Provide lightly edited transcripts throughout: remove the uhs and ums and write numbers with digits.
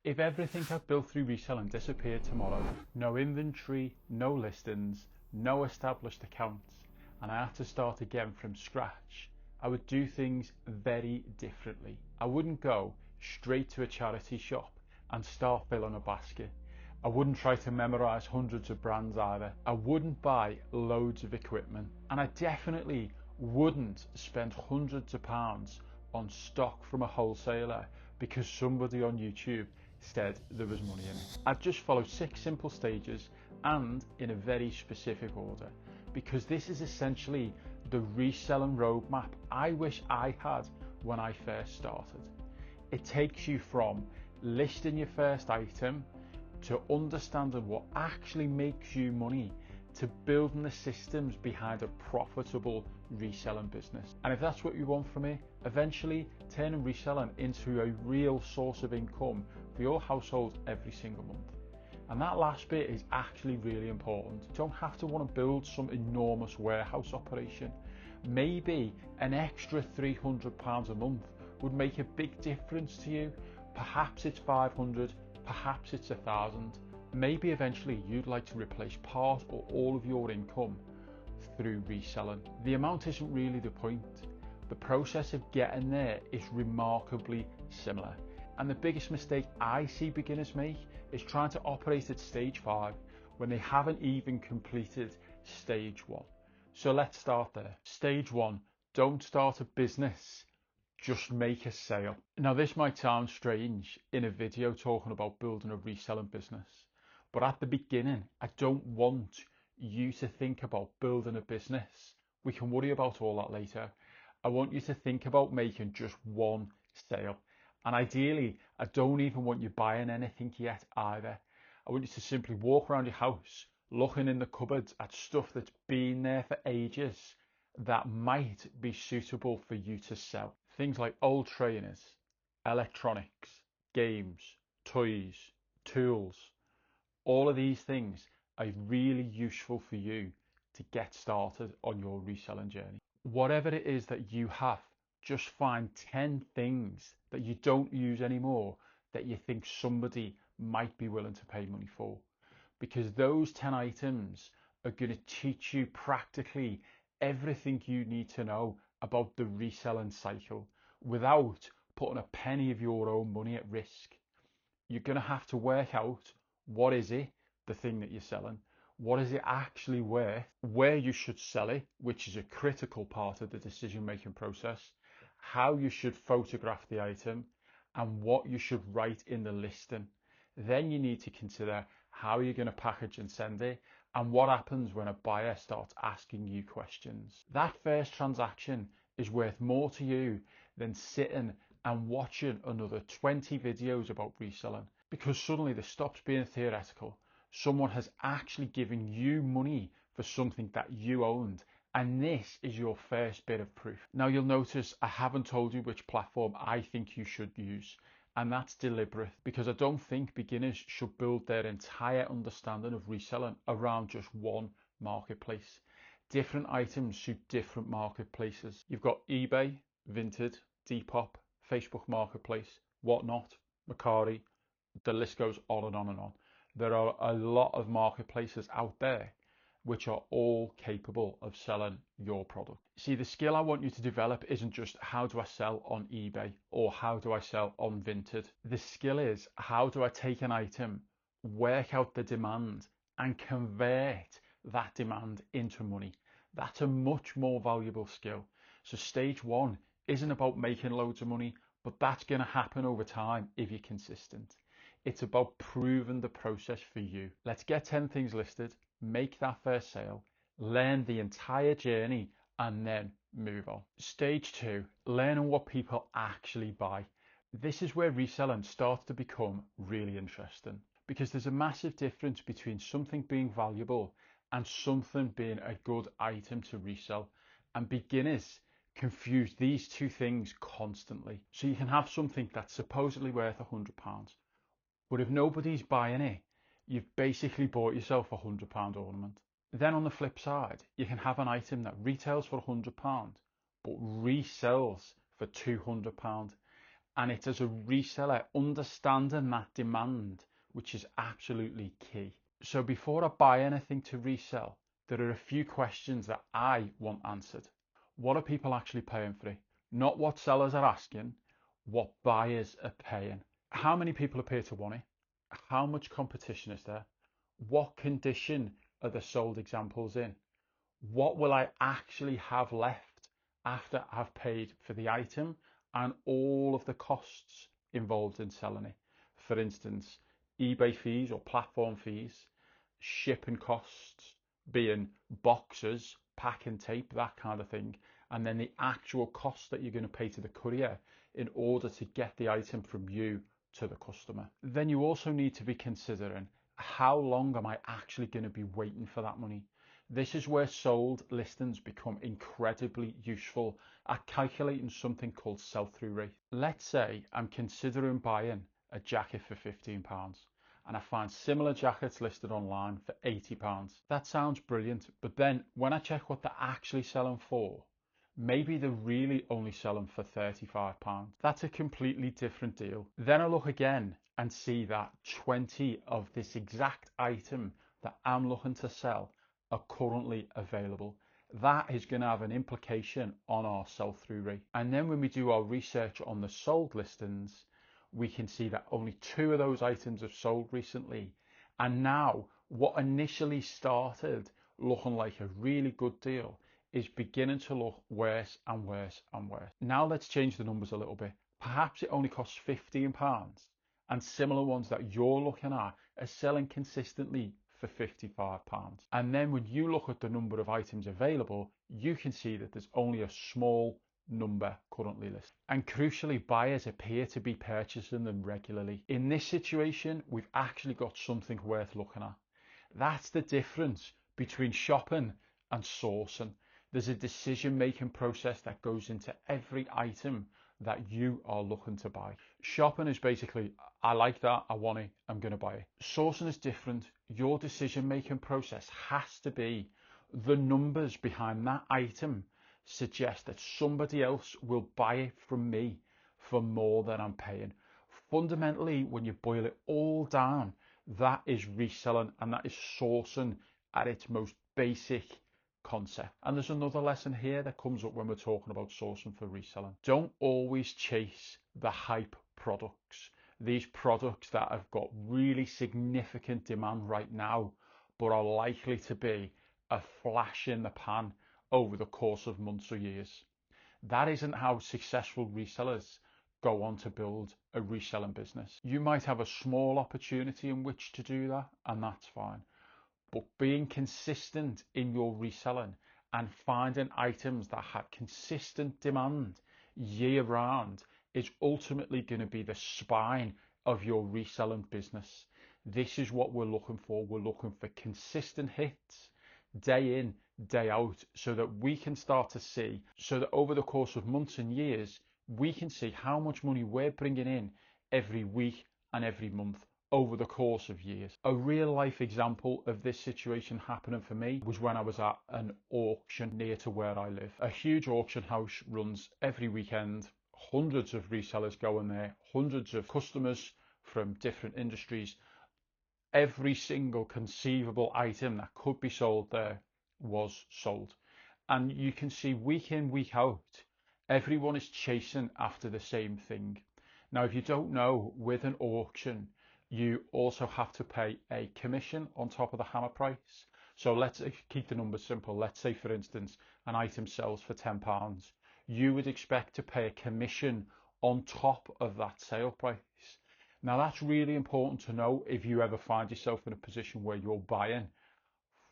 If everything I've built through reselling disappeared tomorrow, no inventory, no listings, no established accounts, and I had to start again from scratch, I would do things very differently. I wouldn't go straight to a charity shop and start filling a basket. I wouldn't try to memorize hundreds of brands either. I wouldn't buy loads of equipment, and I definitely wouldn't spend hundreds of pounds on stock from a wholesaler because somebody on YouTube said there was money in it. I'd just follow 6 simple stages and in a very specific order, because this is essentially the reselling roadmap I wish I had when I first started. It takes you from listing your first item to understanding what actually makes you money to building the systems behind a profitable reselling business. And if that's what you want from me, eventually turning reselling into a real source of income for your household every single month. And that last bit is actually really important. You don't have to want to build some enormous warehouse operation. Maybe an extra £300 a month would make a big difference to you. Perhaps it's 500, perhaps it's 1,000. Maybe eventually you'd like to replace part or all of your income through reselling. The amount isn't really the point. The process of getting there is remarkably similar. And the biggest mistake I see beginners make is trying to operate at stage 5 when they haven't even completed stage 1. So let's start there. Stage 1, don't start a business, just make a sale. Now this might sound strange in a video talking about building a reselling business, but at the beginning, I don't want you to think about building a business. We can worry about all that later. I want you to think about making just one sale. And ideally, I don't even want you buying anything yet either. I want you to simply walk around your house, looking in the cupboards at stuff that's been there for ages that might be suitable for you to sell. Things like old trainers, electronics, games, toys, tools. All of these things are really useful for you to get started on your reselling journey. Whatever it is that you have, just find 10 things that you don't use anymore that you think somebody might be willing to pay money for. Because those 10 items are going to teach you practically everything you need to know about the reselling cycle without putting a penny of your own money at risk. You're going to have to work out what is it, the thing that you're selling, what is it actually worth, where you should sell it, which is a critical part of the decision-making process, how you should photograph the item, and what you should write in the listing. Then you need to consider how you're going to package and send it, and what happens when a buyer starts asking you questions. That first transaction is worth more to you than sitting and watching another 20 videos about reselling, because suddenly this stops being theoretical. Someone has actually given you money for something that you owned, and this is your first bit of proof. Now you'll notice I haven't told you which platform I think you should use, and that's deliberate, because I don't think beginners should build their entire understanding of reselling around just one marketplace. Different items suit different marketplaces. You've got eBay, Vinted, Depop, Facebook Marketplace, Whatnot, Mercari, the list goes on and on and on. There are a lot of marketplaces out there which are all capable of selling your product. See, the skill I want you to develop isn't just how do I sell on eBay or how do I sell on Vinted. The skill is how do I take an item, work out the demand and convert that demand into money. That's a much more valuable skill. So stage 1 isn't about making loads of money, but that's going to happen over time if you're consistent. It's about proving the process for you. Let's get 10 things listed, make that first sale, learn the entire journey, and then move on. Stage 2, learning what people actually buy. This is where reselling starts to become really interesting, because there's a massive difference between something being valuable and something being a good item to resell. And beginners confuse these two things constantly. So you can have something that's supposedly worth £100. But if nobody's buying it, you've basically bought yourself a £100 ornament. Then on the flip side, you can have an item that retails for £100 but resells for £200. And it's as a reseller understanding that demand, which is absolutely key. So before I buy anything to resell, there are a few questions that I want answered. What are people actually paying for it? Not what sellers are asking, what buyers are paying. How many people appear to want it? How much competition is there? What condition are the sold examples in? What will I actually have left after I've paid for the item and all of the costs involved in selling it? For instance, eBay fees or platform fees, shipping costs, being boxes, pack and tape, that kind of thing, and then the actual cost that you're going to pay to the courier in order to get the item from you to the customer. Then you also need to be considering, how long am I actually going to be waiting for that money? This is where sold listings become incredibly useful at calculating something called sell-through rate. Let's say I'm considering buying a jacket for £15 and I find similar jackets listed online for £80. That sounds brilliant, but then when I check what they're actually selling for, maybe they're really only selling for £35. That's a completely different deal. Then I look again and see that 20 of this exact item that I'm looking to sell are currently available. That is going to have an implication on our sell-through rate. And then when we do our research on the sold listings, we can see that only 2 of those items have sold recently. And now what initially started looking like a really good deal is beginning to look worse and worse and worse. Now let's change the numbers a little bit. Perhaps it only costs £15 and similar ones that you're looking at are selling consistently for £55. And then when you look at the number of items available, you can see that there's only a small number currently listed. And crucially, buyers appear to be purchasing them regularly. In this situation, we've actually got something worth looking at. That's the difference between shopping and sourcing. There's a decision-making process that goes into every item that you are looking to buy. Shopping is basically, I like that, I want it, I'm going to buy it. Sourcing is different. Your decision-making process has to be the numbers behind that item suggest that somebody else will buy it from me for more than I'm paying. Fundamentally, when you boil it all down, that is reselling, and that is sourcing at its most basic concept. And there's another lesson here that comes up when we're talking about sourcing for reselling. Don't always chase the hype products. These products that have got really significant demand right now, but are likely to be a flash in the pan over the course of months or years. That isn't how successful resellers go on to build a reselling business. You might have a small opportunity in which to do that, and that's fine. But being consistent in your reselling and finding items that have consistent demand year round is ultimately going to be the spine of your reselling business. This is what we're looking for. We're looking for consistent hits day in, day out, so that we can start to see, so that over the course of months and years, we can see how much money we're bringing in every week and every month over the course of years. A real life example of this situation happening for me was when I was at an auction near to where I live. A huge auction house runs every weekend, hundreds of resellers go in there, hundreds of customers from different industries. Every single conceivable item that could be sold there was sold. And you can see week in, week out, everyone is chasing after the same thing. Now, if you don't know, with an auction, you also have to pay a commission on top of the hammer price. So let's keep the numbers simple. Let's say, for instance, an item sells for £10. You would expect to pay a commission on top of that sale price. Now, that's really important to know if you ever find yourself in a position where you're buying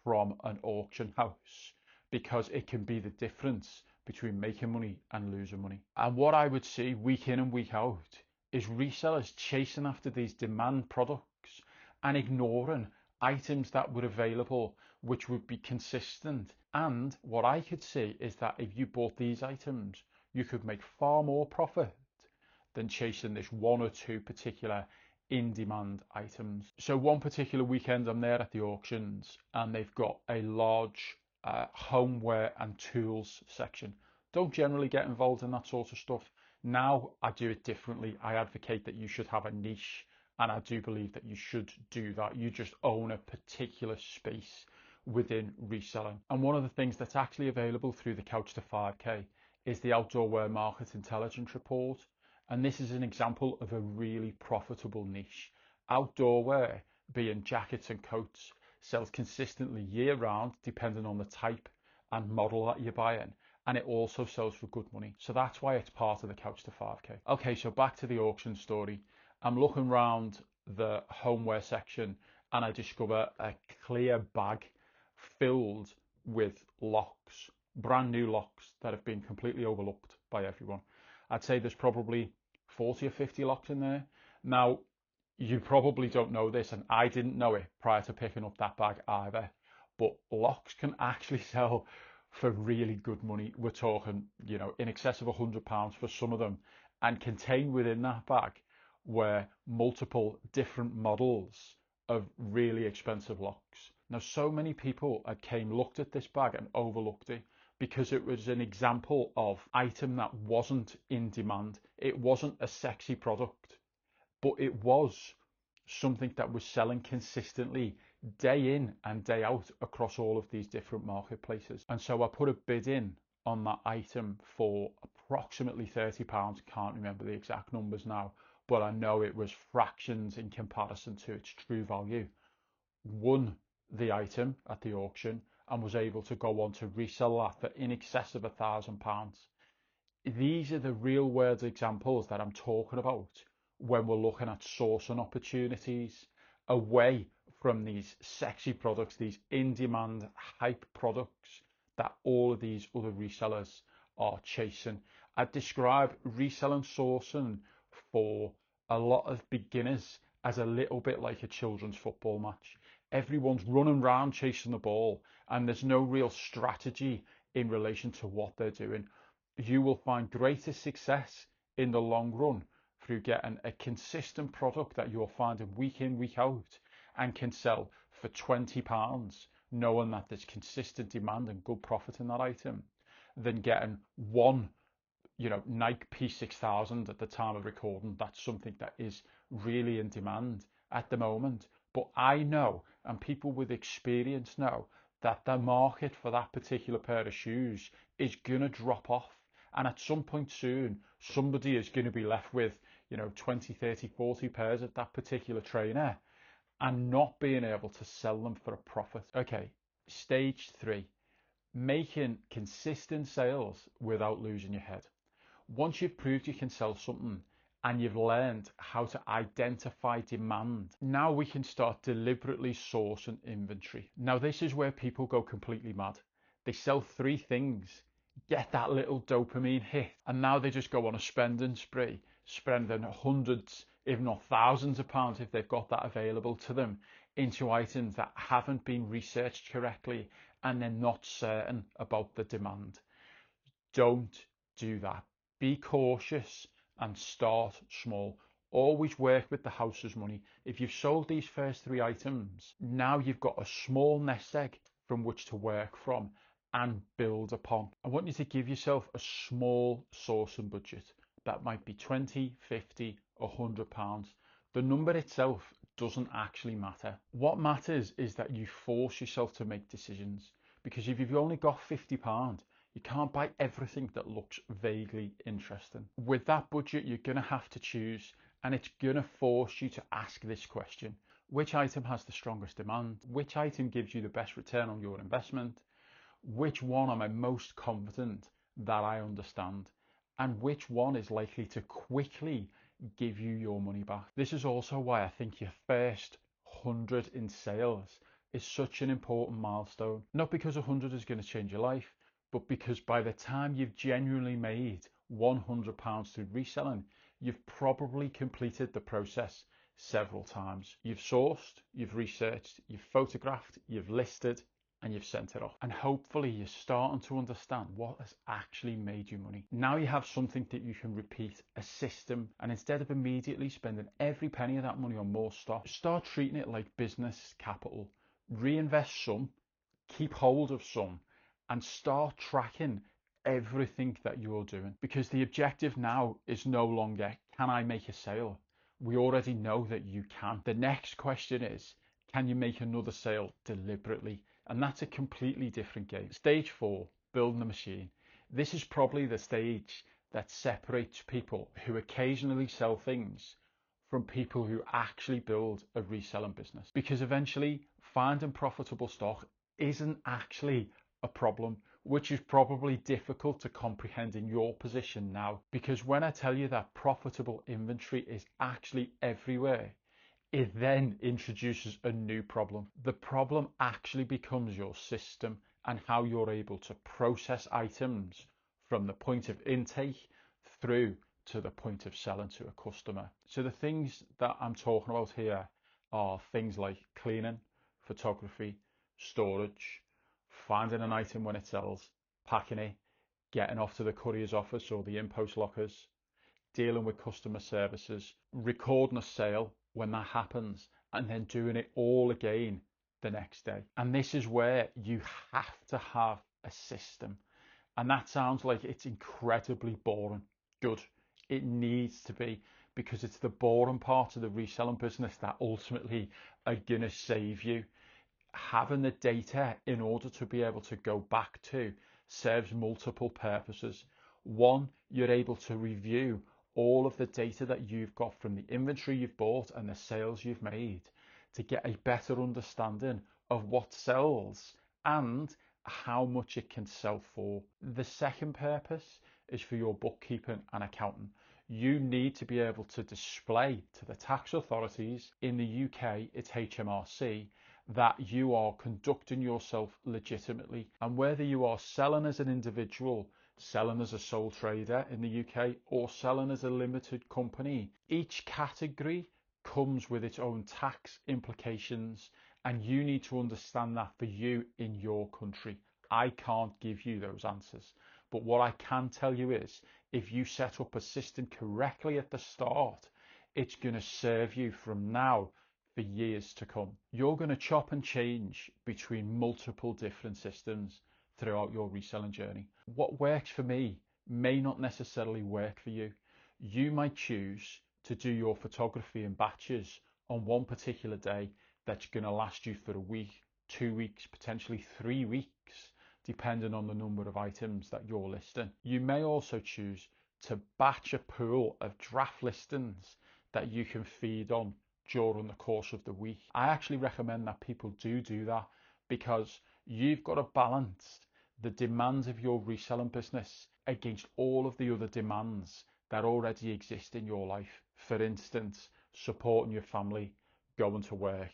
from an auction house, because it can be the difference between making money and losing money. And what I would see week in and week out is resellers chasing after these demand products and ignoring items that were available which would be consistent. And what I could see is that if you bought these items, you could make far more profit than chasing this one or two particular in-demand items. So one particular weekend I'm there at the auctions and they've got a large homeware and tools section. Don't generally get involved in that sort of stuff. Now I do it differently. I advocate that you should have a niche, and I do believe that you should do that. You just own a particular space within reselling. And one of the things that's actually available through the Couch to 5K is the Outdoor Wear Market Intelligence Report. And this is an example of a really profitable niche. Outdoor wear, being jackets and coats, sells consistently year round, depending on the type and model that you're buying. And it also sells for good money. So that's why it's part of the Couch to 5K. Okay, so back to the auction story. I'm looking around the homeware section and I discover a clear bag filled with locks, brand new locks that have been completely overlooked by everyone. I'd say there's probably 40 or 50 locks in there. Now, you probably don't know this, and I didn't know it prior to picking up that bag either, but locks can actually sell for really good money. We're talking, in excess of £100 for some of them, and contained within that bag were multiple different models of really expensive locks. Now, so many people looked at this bag and overlooked it because it was an example of item that wasn't in demand. It wasn't a sexy product, but it was something that was selling consistently day in and day out across all of these different marketplaces. And so I put a bid in on that item for approximately £30. Can't remember the exact numbers now, but I know it was fractions in comparison to its true value. Won the item at the auction and was able to go on to resell that for in excess of £1,000. These are the real world examples that I'm talking about when we're looking at sourcing opportunities away from these sexy products, these in-demand hype products that all of these other resellers are chasing. I describe reselling sourcing for a lot of beginners as a little bit like a children's football match. Everyone's running around chasing the ball and there's no real strategy in relation to what they're doing. You will find greater success in the long run through getting a consistent product that you're finding week in, week out and can sell for £20, knowing that there's consistent demand and good profit in that item, than getting one, Nike P6000 at the time of recording. That's something that is really in demand at the moment. But I know, and people with experience know, that the market for that particular pair of shoes is going to drop off. And at some point soon, somebody is going to be left with, 20, 30, 40 pairs of that particular trainer and not being able to sell them for a profit. Okay, stage 3, making consistent sales without losing your head. Once you've proved you can sell something and you've learned how to identify demand, now we can start deliberately sourcing inventory. Now, this is where people go completely mad. They sell 3 things, get that little dopamine hit, and now they just go on a spending spree, spending hundreds, if not thousands of pounds, if they've got that available to them, into items that haven't been researched correctly and they're not certain about the demand. Don't do that. Be cautious and start small. Always work with the house's money. If you've sold these first 3 items, now you've got a small nest egg from which to work from and build upon. I want you to give yourself a small sourcing budget. That might be 20, 50, £100. The number itself doesn't actually matter. What matters is that you force yourself to make decisions, because if you've only got £50, you can't buy everything that looks vaguely interesting. With that budget, you're going to have to choose, and it's going to force you to ask this question: which item has the strongest demand? Which item gives you the best return on your investment? Which one am I most confident that I understand? And which one is likely to quickly give you your money back? This is also why I think your first 100 in sales is such an important milestone. Not because 100 is going to change your life, but because by the time you've genuinely made £100 through reselling, you've probably completed the process several times. You've sourced, you've researched, you've photographed, you've listed, and you've sent it off. And hopefully you're starting to understand what has actually made you money. Now you have something that you can repeat, a system, and instead of immediately spending every penny of that money on more stock, start treating it like business capital. Reinvest some, keep hold of some, and start tracking everything that you're doing, because the objective now is no longer, can I make a sale? We already know that you can. The next question is, can you make another sale deliberately? And that's a completely different game. Stage 4, building the machine. This is probably the stage that separates people who occasionally sell things from people who actually build a reselling business. Because eventually finding profitable stock isn't actually a problem, which is probably difficult to comprehend in your position now. Because when I tell you that profitable inventory is actually everywhere, it then introduces a new problem. The problem actually becomes your system and how you're able to process items from the point of intake through to the point of selling to a customer. So the things that I'm talking about here are things like cleaning, photography, storage, finding an item when it sells, packing it, getting off to the courier's office or the in-post lockers, dealing with customer services, recording a sale when that happens, and then doing it all again the next day. And this is where you have to have a system. And that sounds like it's incredibly boring. Good. It needs to be, because it's the boring part of the reselling business that ultimately are going to save you. Having the data in order to be able to go back to serves multiple purposes. One, you're able to review all of the data that you've got from the inventory you've bought and the sales you've made to get a better understanding of what sells and how much it can sell for. The second purpose is for your bookkeeping and accounting. You need to be able to display to the tax authorities, in the UK it's HMRC, that you are conducting yourself legitimately. And whether you are selling as an individual, selling as a sole trader in the UK, or selling as a limited company, each category comes with its own tax implications, and you need to understand that for you in your country. I can't give you those answers, but what I can tell you is, if you set up a system correctly at the start, it's going to serve you from now for years to come. You're going to chop and change between multiple different systems throughout your reselling journey. What works for me may not necessarily work for you. You might choose to do your photography in batches on one particular day that's going to last you for a week, 2 weeks, potentially 3 weeks, depending on the number of items that you're listing. You may also choose to batch a pool of draft listings that you can feed on during the course of the week. I actually recommend that people do that, because you've got to balance the demands of your reselling business against all of the other demands that already exist in your life. For instance, supporting your family, going to work,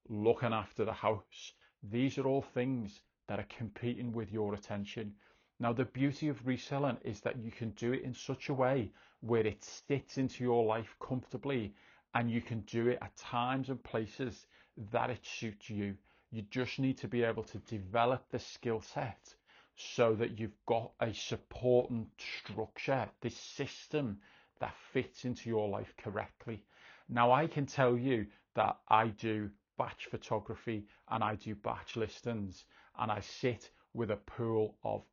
looking after the house. These are all things that are competing with your attention. Now, the beauty of reselling is that you can do it in such a way where it fits into your life comfortably, and you can do it at times and places that it suits you. You just need to be able to develop the skill set so that you've got a supporting structure, this system that fits into your life correctly. Now, I can tell you that I do batch photography and I do batch listings, and I sit with a pool of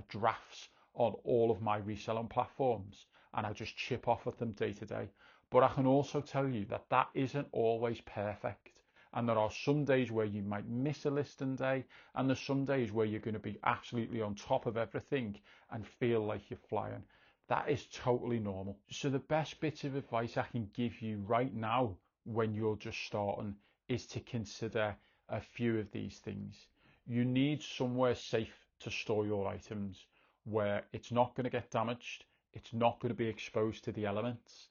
drafts on all of my reselling platforms, and I just chip off at them day to day. But I can also tell you that that isn't always perfect. And there are some days where you might miss a listing day, and there's some days where you're going to be absolutely on top of everything and feel like you're flying. That is totally normal. So the best bits of advice I can give you right now when you're just starting is to consider a few of these things. You need somewhere safe to store your items, where it's not going to get damaged, it's not going to be exposed to the elements,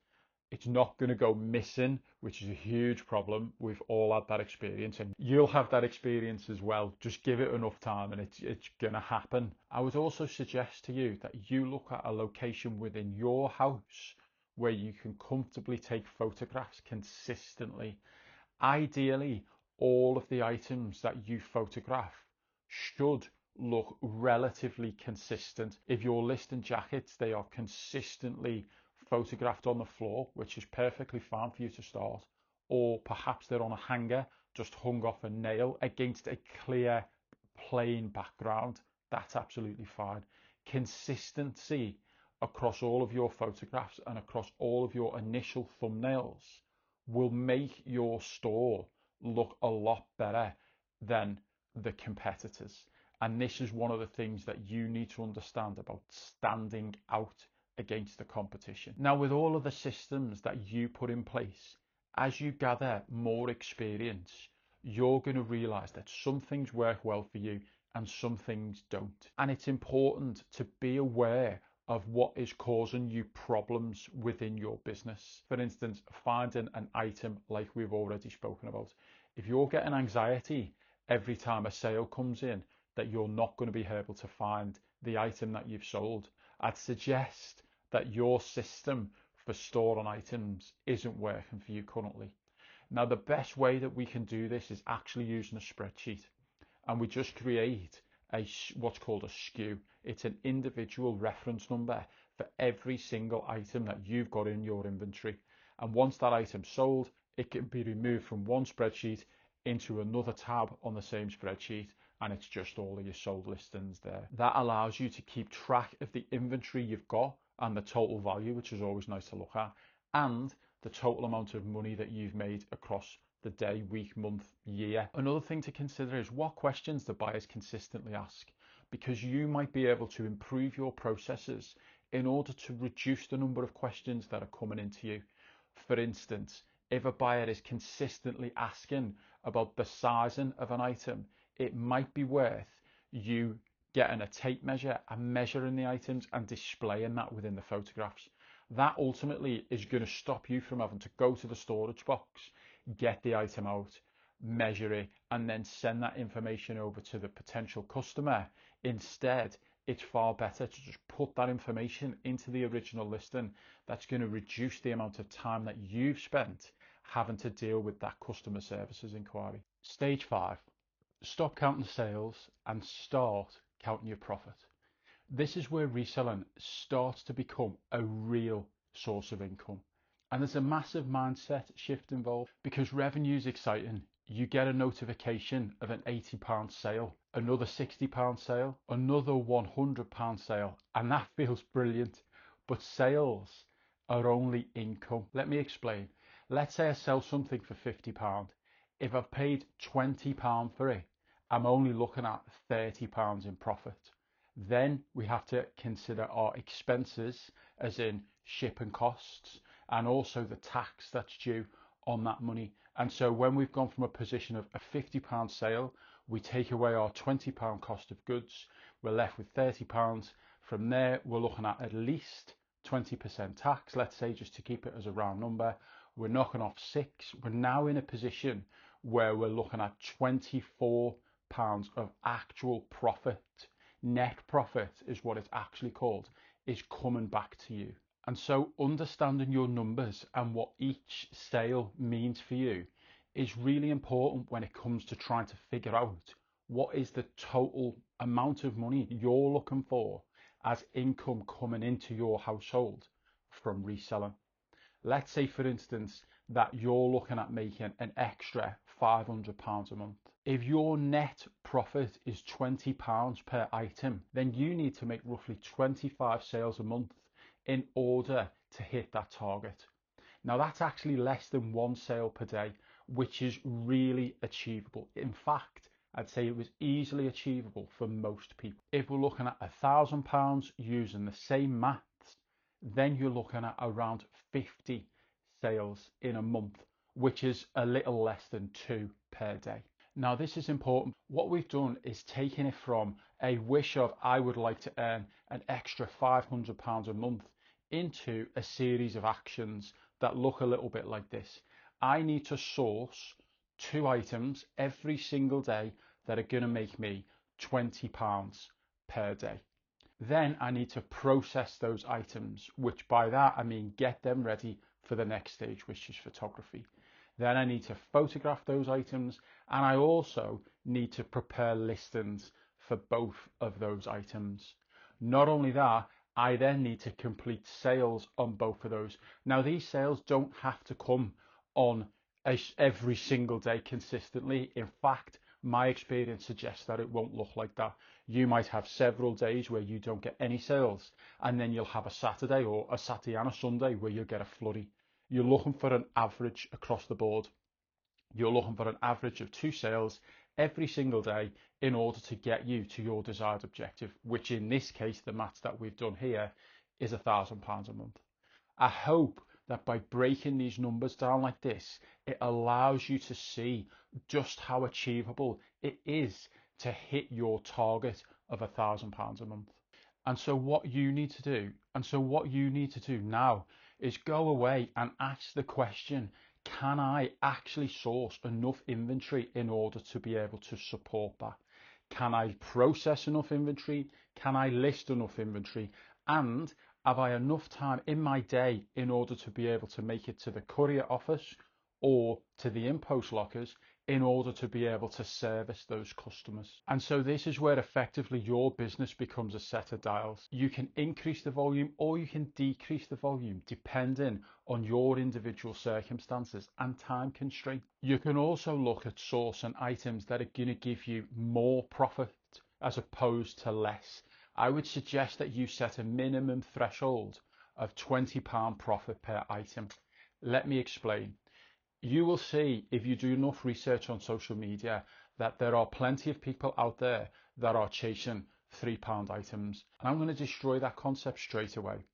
it's not going to go missing, which is a huge problem. We've all had that experience, and you'll have that experience as well. Just give it enough time and it's going to happen. I would also suggest to you that you look at a location within your house where you can comfortably take photographs consistently. Ideally, all of the items that you photograph should look relatively consistent. If you're listing jackets, they are consistently photographed on the floor, which is perfectly fine for you to start, or perhaps they're on a hanger, just hung off a nail against a clear, plain background. That's absolutely fine. Consistency across all of your photographs and across all of your initial thumbnails will make your store look a lot better than the competitors. And this is one of the things that you need to understand about standing out against the competition. Now, with all of the systems that you put in place, as you gather more experience, you're going to realize that some things work well for you and some things don't. And it's important to be aware of what is causing you problems within your business. For instance, finding an item like we've already spoken about. If you're getting anxiety every time a sale comes in that you're not going to be able to find the item that you've sold, I'd suggest that your system for storing items isn't working for you currently. Now, the best way that we can do this is actually using a spreadsheet, and we just create what's called a SKU. It's an individual reference number for every single item that you've got in your inventory. And once that item's sold, it can be removed from one spreadsheet into another tab on the same spreadsheet, and it's just all of your sold listings there. That allows you to keep track of the inventory you've got and the total value, which is always nice to look at, and the total amount of money that you've made across the day, week, month, year. Another thing to consider is what questions the buyers consistently ask, because you might be able to improve your processes in order to reduce the number of questions that are coming into you. For instance, if a buyer is consistently asking about the sizing of an item, it might be worth you getting a tape measure and measuring the items and displaying that within the photographs. That ultimately is going to stop you from having to go to the storage box, get the item out, measure it, and then send that information over to the potential customer. Instead, it's far better to just put that information into the original listing. That's going to reduce the amount of time that you've spent having to deal with that customer services inquiry. Stage 5, stop counting sales and start counting your profit. This is where reselling starts to become a real source of income. And there's a massive mindset shift involved, because revenue is exciting. You get a notification of an £80 sale, another £60 sale, another £100 sale, and that feels brilliant. But sales are only income. Let me explain. Let's say I sell something for £50. If I've paid £20 for it, I'm only looking at £30 in profit. Then we have to consider our expenses, as in shipping costs, and also the tax that's due on that money. And so when we've gone from a position of a £50 sale, we take away our £20 cost of goods, we're left with £30. From there, we're looking at least 20% tax, let's say, just to keep it as a round number. We're knocking off 6. We're now in a position where we're looking at £24 of actual profit. Net profit is what it's actually called, is coming back to you. And so understanding your numbers and what each sale means for you is really important when it comes to trying to figure out what is the total amount of money you're looking for as income coming into your household from reselling. Let's say, for instance, that you're looking at making an extra £500 a month. If your net profit is £20 per item, then you need to make roughly 25 sales a month in order to hit that target. Now, that's actually less than one sale per day, which is really achievable. In fact, I'd say it was easily achievable for most people. If we're looking at £1,000 using the same maths, then you're looking at around 50 sales in a month, which is a little less than 2 per day. Now, this is important. What we've done is taken it from a wish of I would like to earn an extra £500 a month into a series of actions that look a little bit like this. I need to source 2 items every single day that are going to make me £20 per day. Then I need to process those items, which by that I mean get them ready for the next stage, which is photography. Then I need to photograph those items, and I also need to prepare listings for both of those items. Not only that, I then need to complete sales on both of those. Now, these sales don't have to come on every single day consistently. In fact, my experience suggests that it won't look like that. You might have several days where you don't get any sales, and then you'll have a Saturday or a Saturday and a Sunday where you'll get a flurry. You're looking for an average across the board. You're looking for an average of 2 sales every single day in order to get you to your desired objective, which in this case, the maths that we've done here, is £1,000 a month. I hope that by breaking these numbers down like this, it allows you to see just how achievable it is to hit your target of £1,000 a month. And so what you need to do now is go away and ask the question, can I actually source enough inventory in order to be able to support that? Can I process enough inventory? Can I list enough inventory? And have I enough time in my day in order to be able to make it to the courier office or to the in-post lockers in order to be able to service those customers? And so this is where effectively your business becomes a set of dials. You can increase the volume or you can decrease the volume depending on your individual circumstances and time constraint. You can also look at sourcing items that are going to give you more profit as opposed to less. I would suggest that you set a minimum threshold of £20 profit per item. Let me explain. You will see, if you do enough research on social media, that there are plenty of people out there that are chasing £3 items. And I'm going to destroy that concept straight away,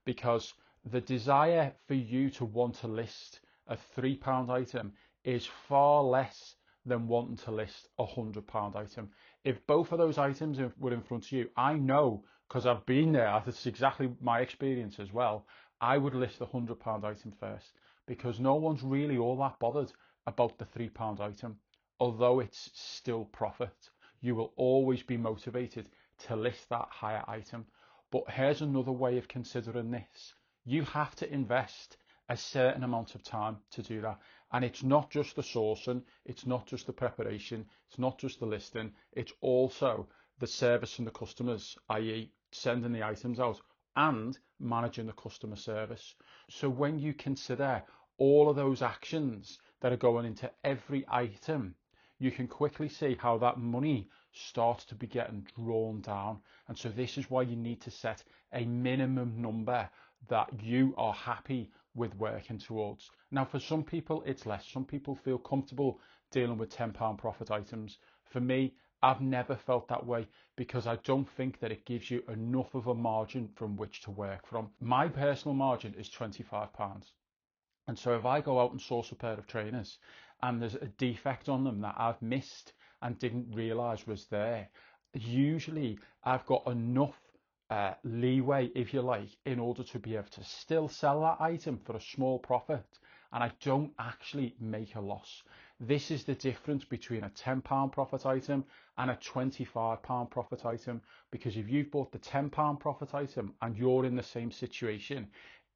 because the desire for you to want to list a £3 item is far less than wanting to list a £100 item. If both of those items were in front of you, I know, because I've been there, that's exactly my experience as well, I would list the £100 item first, because no one's really all that bothered about the £3 item. Although it's still profit, you will always be motivated to list that higher item. But here's another way of considering this. You have to invest a certain amount of time to do that. And it's not just the sourcing, it's not just the preparation, it's not just the listing, it's also the service from the customers, i.e. sending the items out and managing the customer service. So when you consider all of those actions that are going into every item, you can quickly see how that money starts to be getting drawn down. And so this is why you need to set a minimum number that you are happy with working towards. Now, for some people, it's less. Some people feel comfortable dealing with £10 profit items. For me, I've never felt that way because I don't think that it gives you enough of a margin from which to work from. My personal margin is £25. And so if I go out and source a pair of trainers and there's a defect on them that I've missed and didn't realise was there, usually I've got enough leeway, if you like, in order to be able to still sell that item for a small profit, and I don't actually make a loss. This is the difference between a £10 profit item and a £25 profit item, because if you've bought the £10 profit item and you're in the same situation,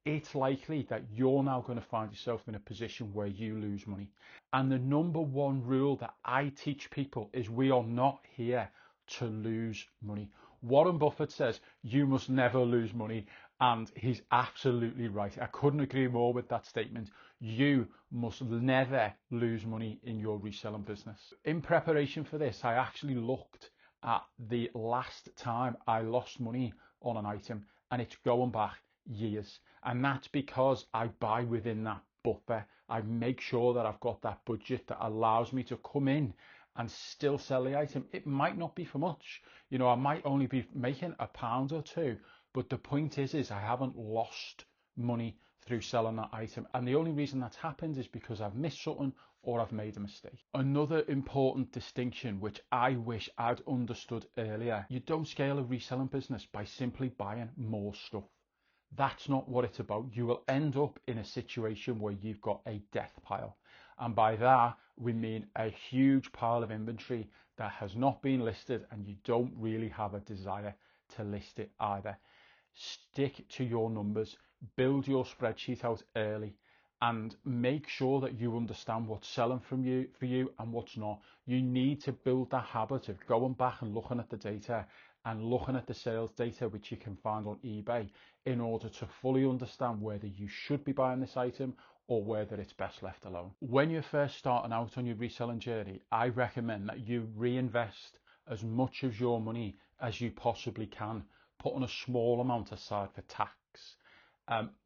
it's likely that you're now going to find yourself in a position where you lose money. And the number one rule that I teach people is we are not here to lose money. Warren Buffett says you must never lose money, and he's absolutely right. I couldn't agree more with that statement. You must never lose money in your reselling business. In preparation for this, I actually looked at the last time I lost money on an item, and it's going back years. And that's because I buy within that buffer. I make sure that I've got that budget that allows me to come in and still sell the item. It might not be for much. You know, I might only be making £1 or £2, but the point is I haven't lost money through selling that item. And the only reason that's happened is because I've missed something or I've made a mistake. Another important distinction, which I wish I'd understood earlier, you don't scale a reselling business by simply buying more stuff. That's not what it's about. You will end up in a situation where you've got a death pile. And by that, we mean a huge pile of inventory that has not been listed and you don't really have a desire to list it either. Stick to your numbers, build your spreadsheet out early, and make sure that you understand what's selling for you and what's not. You need to build that habit of going back and looking at the data and looking at the sales data, which you can find on eBay, in order to fully understand whether you should be buying this item or whether it's best left alone. When you're first starting out on your reselling journey, I recommend that you reinvest as much of your money as you possibly can, putting a small amount aside for tax.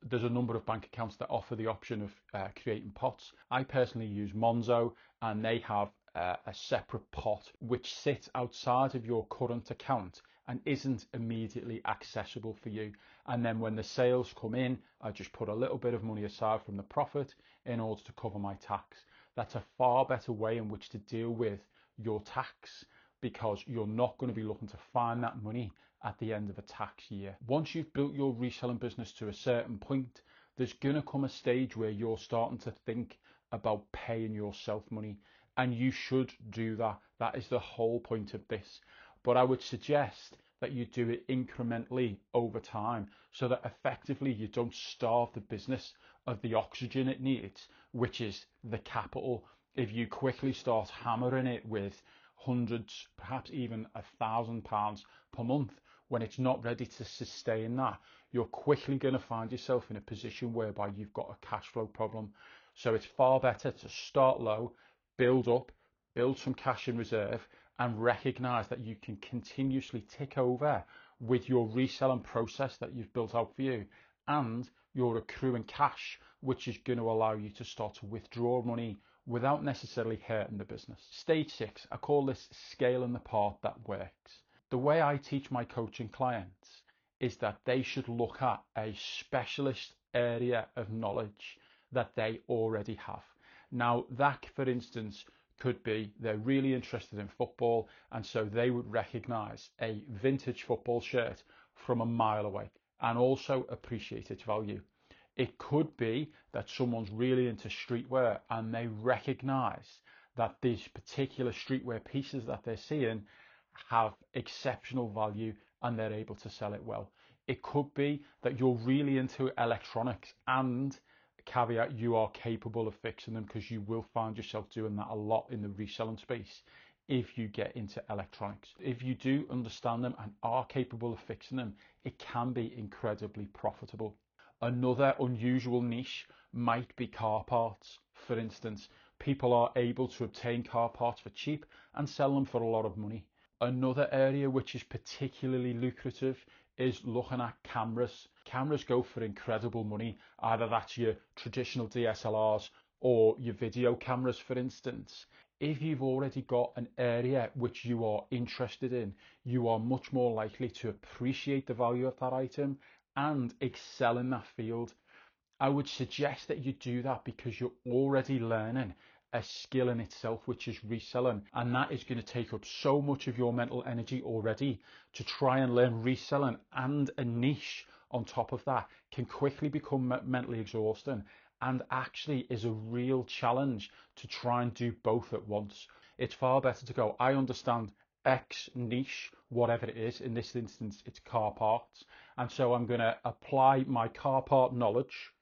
There's a number of bank accounts that offer the option of creating pots. I personally use Monzo, and they have a separate pot which sits outside of your current account and isn't immediately accessible for you. And then when the sales come in, I just put a little bit of money aside from the profit in order to cover my tax. That's a far better way in which to deal with your tax, because you're not going to be looking to find that money at the end of a tax year. Once you've built your reselling business to a certain point, there's going to come a stage where you're starting to think about paying yourself money, and you should do that. That is the whole point of this. But I would suggest that you do it incrementally over time, so that effectively you don't starve the business of the oxygen it needs, which is the capital. If you quickly start hammering it with hundreds, perhaps even £1,000 per month, when it's not ready to sustain that, you're quickly going to find yourself in a position whereby you've got a cash flow problem. So it's far better to start low, build up, build some cash in reserve, and recognize that you can continuously tick over with your reselling process that you've built out for you, and you're accruing cash, which is going to allow you to start to withdraw money without necessarily hurting the business. Stage 6, I call this scaling the part that works. The way I teach my coaching clients is that they should look at a specialist area of knowledge that they already have. Now, that, for instance, could be they're really interested in football, and so they would recognize a vintage football shirt from a mile away and also appreciate its value. It could be that someone's really into streetwear and they recognize that these particular streetwear pieces that they're seeing have exceptional value and they're able to sell it well. It could be that you're really into electronics, and caveat, you are capable of fixing them, because you will find yourself doing that a lot in the reselling space if you get into electronics. If you do understand them and are capable of fixing them, it can be incredibly profitable. Another unusual niche might be car parts. For instance, people are able to obtain car parts for cheap and sell them for a lot of money. Another area which is particularly lucrative is looking at cameras. Cameras go for incredible money. Either that's your traditional DSLRs or your video cameras, for instance. If you've already got an area which you are interested in, you are much more likely to appreciate the value of that item and excel in that field. I would suggest that you do that because you're already learning a skill in itself, which is reselling, and that is going to take up so much of your mental energy already. To try and learn reselling and a niche on top of that can quickly become mentally exhausting, and actually is a real challenge to try and do both at once. It's far better to go, I understand X niche, whatever it is. In this instance, it's car parts, and so I'm going to apply my car part knowledge,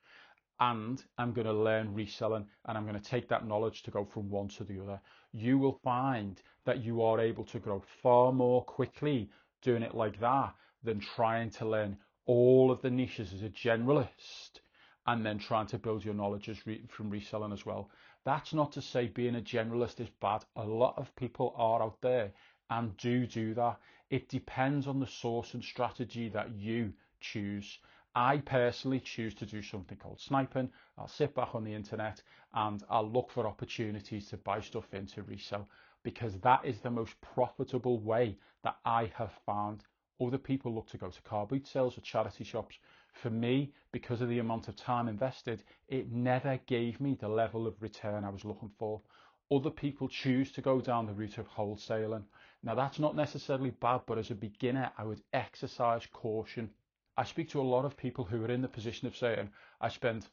and I'm going to learn reselling, and I'm going to take that knowledge to go from one to the other. You will find that you are able to grow far more quickly doing it like that than trying to learn all of the niches as a generalist and then trying to build your knowledge from reselling as well. That's not to say being a generalist is bad. A lot of people are out there and do that. It depends on the source and strategy that you choose. I personally choose to do something called sniping. I'll sit back on the internet and I'll look for opportunities to buy stuff in to resell, because that is the most profitable way that I have found. Other people look to go to car boot sales or charity shops. For me, because of the amount of time invested, it never gave me the level of return I was looking for. Other people choose to go down the route of wholesaling. Now, that's not necessarily bad, but as a beginner, I would exercise caution. I speak to a lot of people who are in the position of saying, I spent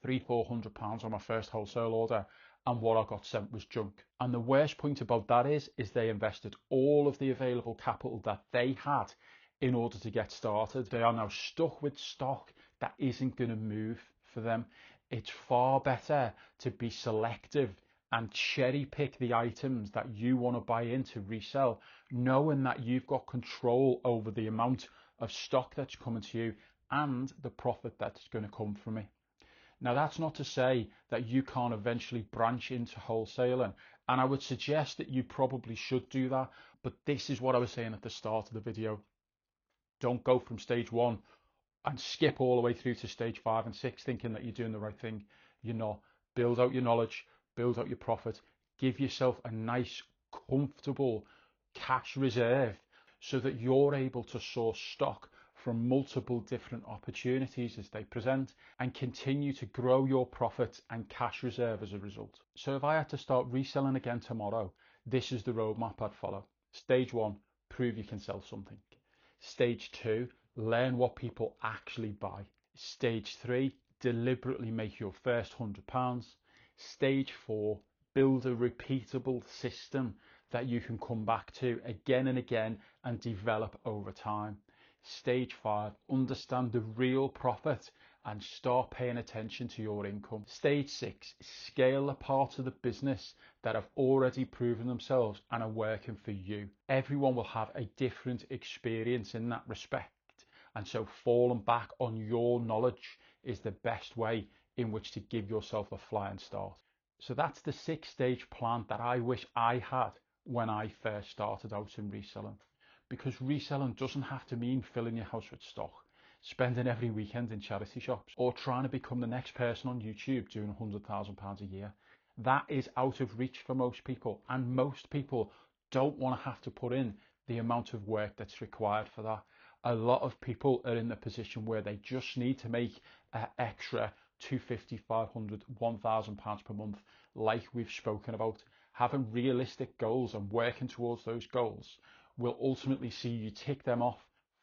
£300-400 on my first wholesale order and what I got sent was junk. And the worst point about that is they invested all of the available capital that they had in order to get started. They are now stuck with stock that isn't going to move for them. It's far better to be selective and cherry pick the items that you want to buy in to resell, knowing that you've got control over the amount of stock that's coming to you and the profit that's going to come from it. Now, that's not to say that you can't eventually branch into wholesaling, and I would suggest that you probably should do that, but this is what I was saying at the start of the video. Don't go from stage 1 and skip all the way through to stage 5 and 6 thinking that you're doing the right thing. You're not. Build out your knowledge, build out your profit, give yourself a nice, comfortable cash reserve so that you're able to source stock from multiple different opportunities as they present and continue to grow your profit and cash reserve as a result. So if I had to start reselling again tomorrow, this is the roadmap I'd follow. Stage 1, prove you can sell something. Stage 2, learn what people actually buy. Stage 3, deliberately make your first £100. Stage 4, build a repeatable system that you can come back to again and again and develop over time. Stage 5, understand the real profit and start paying attention to your income. Stage 6, scale the parts of the business that have already proven themselves and are working for you. Everyone will have a different experience in that respect, and so falling back on your knowledge is the best way in which to give yourself a flying start. So that's the 6-stage plan that I wish I had when I first started out in reselling. Because reselling doesn't have to mean filling your house with stock, spending every weekend in charity shops, or trying to become the next person on YouTube doing £100,000 a year. That is out of reach for most people, and most people don't want to have to put in the amount of work that's required for that. A lot of people are in the position where they just need to make an extra £250, £500, £1,000 per month, like we've spoken about. Having realistic goals and working towards those goals will ultimately see you tick them off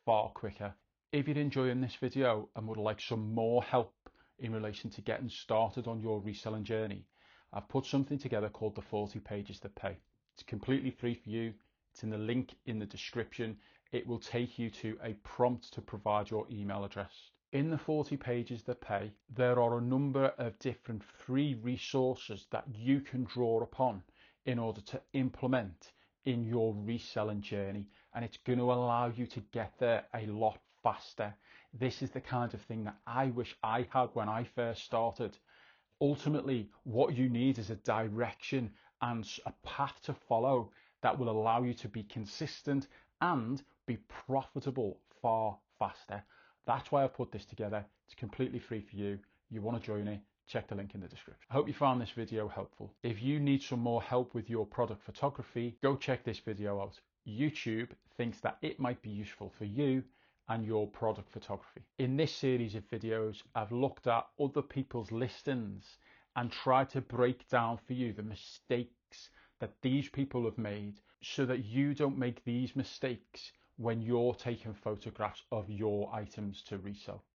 far quicker. If you're enjoying this video and would like some more help in relation to getting started on your reselling journey, I've put something together called the 40 pages that pay. It's completely free for you. It's in the link in the description. It will take you to a prompt to provide your email address. In the 40 pages that pay, there are a number of different free resources that you can draw upon in order to implement in your reselling journey, and it's going to allow you to get there a lot faster. This is the kind of thing that I wish I had when I first started. Ultimately, what you need is a direction and a path to follow that will allow you to be consistent and be profitable far faster. That's why I put this together. It's completely free for you. You want to join it, check the link in the description. I hope you found this video helpful. If you need some more help with your product photography, go check this video out. YouTube thinks that it might be useful for you and your product photography. In this series of videos, I've looked at other people's listings and tried to break down for you the mistakes that these people have made so that you don't make these mistakes when you're taking photographs of your items to resell.